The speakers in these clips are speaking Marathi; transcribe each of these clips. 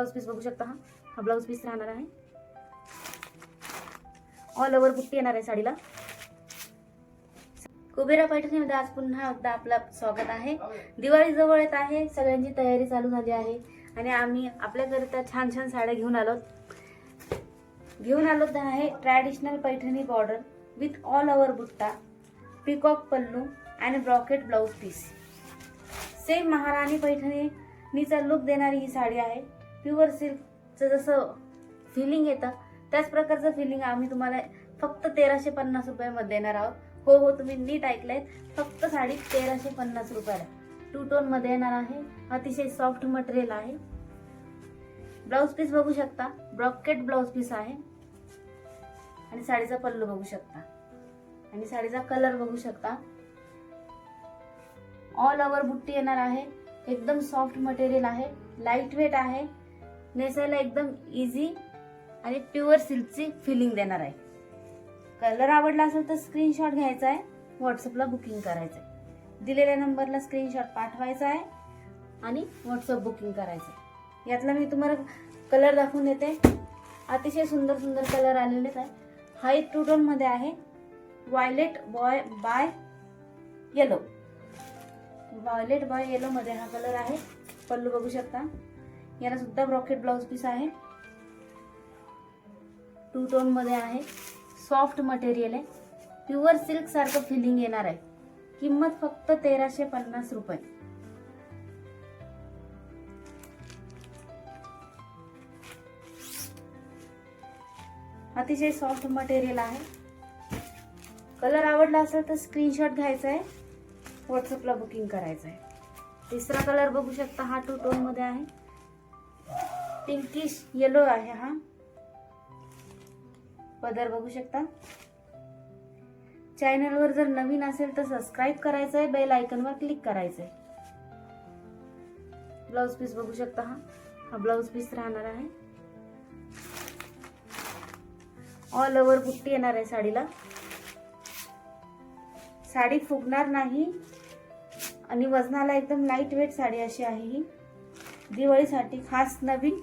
ब्लाउज पीस बघू शकता. हा ब्लाउज पीस राहणार आहे. ऑल ओव्हर बुट्टी येणार आहे साडीला. कुबेरा पैठणीमध्ये आज पुन्हा एकदा आपलं स्वागत आहे. दिवाळी जवळ येत आहे, सगळ्यांची तयारी चालू झाली आहे आणि आम्ही आपल्याकरिता छान छान साड्या घेऊन आलोत आहे. Traditional Paithani border with all over बुट्टा, पिकॉक पल्लू आणि ब्रॉकेट ब्लाउज पीस. सेम महाराणी पैठणीचा लुक देणारी ही साडी आहे. प्युअर सिल्कचं जसं फिलिंग येतं त्याच प्रकारचं फिलिंग आम्ही तुम्हाला फक्त 1350 रुपयामध्ये देणार आहोत. हो, तुम्ही नीट ऐकलंय, फक्त साडी 1350 रुपयाला. 2 टोन मध्ये येणार आहे. अतिशय सॉफ्ट मटेरियल आहे. ब्लाउज पीस बघू शकता, ब्रॉकेट ब्लाउज पीस आहे आणि साडीचा पल्लू बघू शकता आणि साडीचा कलर बघू शकता. ऑल ओव्हर बुट्टी येणार आहे. एकदम सॉफ्ट मटेरियल आहे, लाईट वेट आहे, नेसायला एकदम इझी आणि प्युअर सिल्कची फिलिंग देणार आहे. कलर आवडला असेल तर स्क्रीनशॉट घ्यायचा आहे, व्हॉट्सअपला बुकिंग करायचं आहे. दिलेल्या नंबरला स्क्रीनशॉट पाठवायचा आहे आणि व्हॉट्सअप बुकिंग करायचं आहे. यातला मी तुम्हाला कलर दाखवून देते. अतिशय सुंदर सुंदर कलर आलेले आहे. हा एक 2 टोन मध्ये आहे. Violet by yellow, violet by yellow मध्ये हा कलर आहे. पल्लू बघू शकता. याला सुद्धा ब्रॉकेट ब्लाउज पीस आहे. 2 टोन मध्ये आहे. सॉफ्ट मटेरियल आहे. प्युअर सिल्क सारखं फिलिंग येणार आहे. किंमत फक्त 1350 रुपये. अतिशय सॉफ्ट मटेरियल आहे. कलर आवडला असेल तर स्क्रीनशॉट घ्यायचा आहे, व्हॉट्सअपला बुकिंग करायचं आहे. तिसरा कलर बघू शकता. हा 2 टोन मध्ये आहे. पिंकिश येलो आहे. हा पदर बघू शकता. चॅनलवर जर नवीन असेल तर सबस्क्राईब करायचं आहे, बेल आयकॉनवर क्लिक करायचं आहे. ब्लाउज पीस बघू शकता. हा ब्लाउज पीस राहणार आहे. ऑल ओव्हर बुट्टी येणार आहे साडीला. साडी फुगणार नाही आणि वजनाला एकदम लाईट वेट साडी अशी आहे ही. दिवाळीसाठी खास नवीन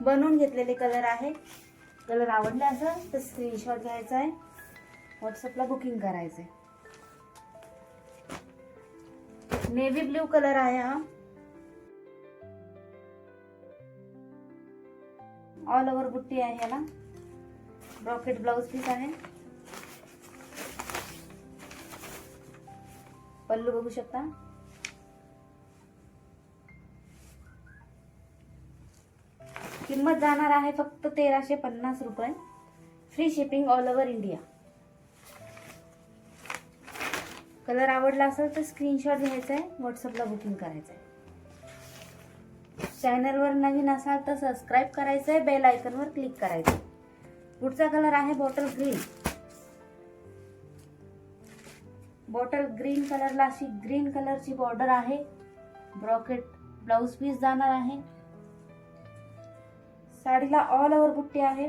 बनवून घेतलेले कलर आहे. कलर आवडला असेल तर स्क्रीनशॉट घ्यायचा आहे, व्हॉट्सअपला बुकिंग करायचं आहे. नेव्ही ब्ल्यू कलर आहे हा. ऑल ओव्हर बुट्टी आहे याला. ब्रॉकेट ब्लाउज पीस आहे. पल्लू बघू शकता. किंमत जाणार आहे फक्त 1350 रुपये. Free shipping all over India. Colour आवडला असेल तर स्क्रीनशॉट घ्यायचा आहे, व्हॉट्सअपला बुकिंग करायचं आहे. चॅनलवर नवीन असाल तर सबस्क्राईब करायचं आहे, बेल आयकॉनवर क्लिक करायचं आहे. पुढचा कलर आहे बॉटल ग्रीन. बॉटल ग्रीन कलरला अशी ग्रीन कलरची बॉर्डर आहे. ब्रॉकेट ब्लाउज पीस जाणार आहे. साडीला ऑल ओव्हर बुट्टी आहे.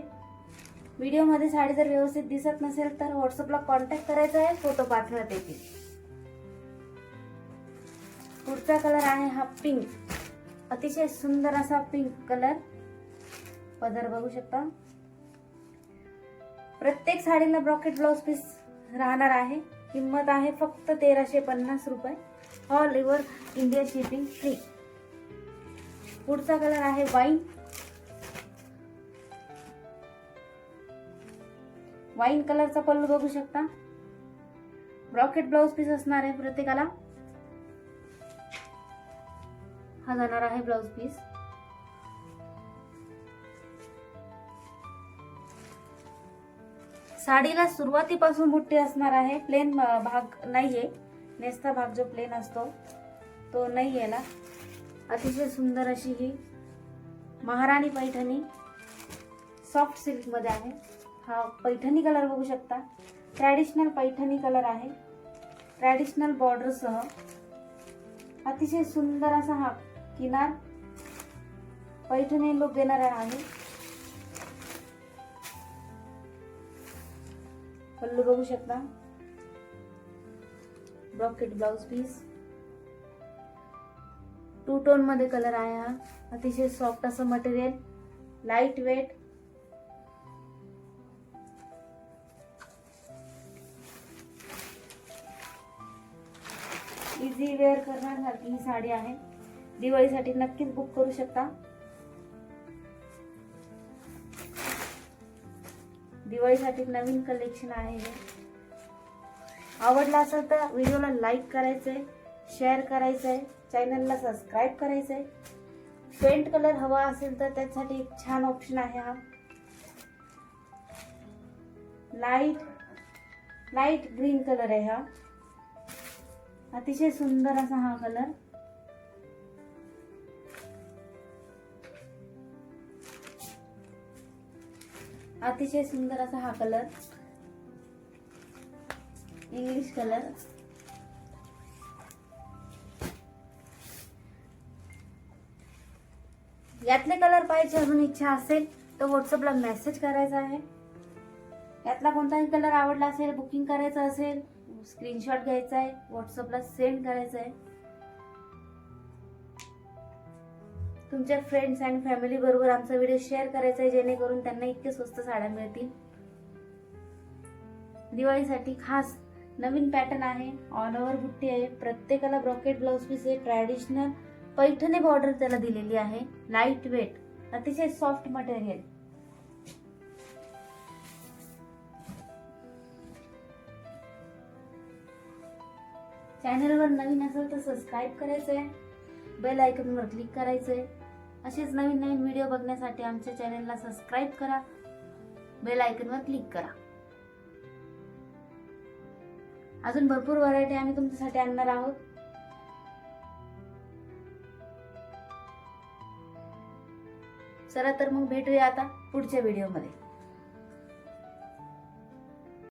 व्हिडिओमध्ये साडी जर व्यवस्थित दिसत नसेल तर व्हॉट्सअपला कॉन्टॅक्ट करायचा आहे, फोटो पाठवण्यात येतील. पुढचा कलर आहे हा पिंक. अतिशय सुंदर असा पिंक कलर. पदर बघू शकता. प्रत्येक साडीला ब्रॉकेट ब्लाउज पीस राहणार आहे. किंमत आहे फक्त 1350 रुपये. All over India shipping free. पुढचा कलर आहे वाईन कलरचा पल्लू बघू शकता. ब्रॉकेट ब्लाउज पीस असणार आहे प्रत्येकाला. हा जाणार आहे ब्लाउज पीस. साडीला सुरुवातीपासून बुट्टी असणार आहे. प्लेन भाग नाहीये. नेसता भाग जो प्लेन असतो तो नाहीये ना. अतिशय सुंदर अशी ही महाराणी पैठणी सॉफ्ट सिल्क मध्ये आहे. हा पैठणी कलर बघू शकता. ट्रॅडिशनल पैठणी कलर आहे. ट्रॅडिशनल बॉर्डर सह अतिशय सुंदर असा हा किनार पैठणी लुक देणारा आहे. पल्लू बघू शकता. Brocade blouse piece. Two tone मध्ये कलर आहे हा. अतिशय सॉफ्ट असं material, light weight. Easy wear करण्यासारखी ही साडी आहे. दिवाळीसाठी नक्कीच बुक करू शकता. दिवाळीसाठी नवीन कलेक्शन आहे हे. आवडला असेल तर व्हिडिओला लाईक करायचंय, शेअर करायचंय, चॅनलला सबस्क्राईब करायचंय. फेंट कलर हवा असेल तर त्यासाठी एक छान ऑप्शन आहे हा. लाईट ग्रीन कलर आहे हा. अतिशय सुंदर असा हा कलर. अतिशय सुंदर असा हा कलर, इंग्लिश कलर. यातले कलर पाहिजे अजून इच्छा असेल तर व्हॉट्सअपला मेसेज करायचा आहे. यातला कोणताही कलर आवडला असेल, बुकिंग करायचं असेल, स्क्रीनशॉट घ्यायचा आहे, व्हॉट्सअपला सेंड करायचा आहे. तुमच्या फ्रेंड्स आणि फॅमिली बरोबर आमचा व्हिडिओ शेअर करायचा आहे, जेणेकरून त्यांना इतके स्वस्त साड्या मिळतील. दिवाळीसाठी खास नवीन पॅटर्न आहे. ऑल ओव्हर बुट्टी आहे. प्रत्येकाला ब्रॉकेट ब्लाउज पीस आहे. ट्रॅडिशनल पैठणी बॉर्डर त्याला दिलेली आहे. लाईट वेट, अतिशय सॉफ्ट मटेरियल. चॅनलवर नवीन असेल तर सबस्क्राईब करायचंय, बेल आयकॉनवर क्लिक करायचंय. असेच नवीन नवीन व्हिडिओ बघण्यासाठी आमच्या चॅनलला सबस्क्राईब करा, बेल आयकॉनवर क्लिक करा. अजून भरपूर व्हरायटी आम्ही तुमच्यासाठी आणणार आहोत. चला तर मग भेटूया आता पुढच्या व्हिडिओमध्ये.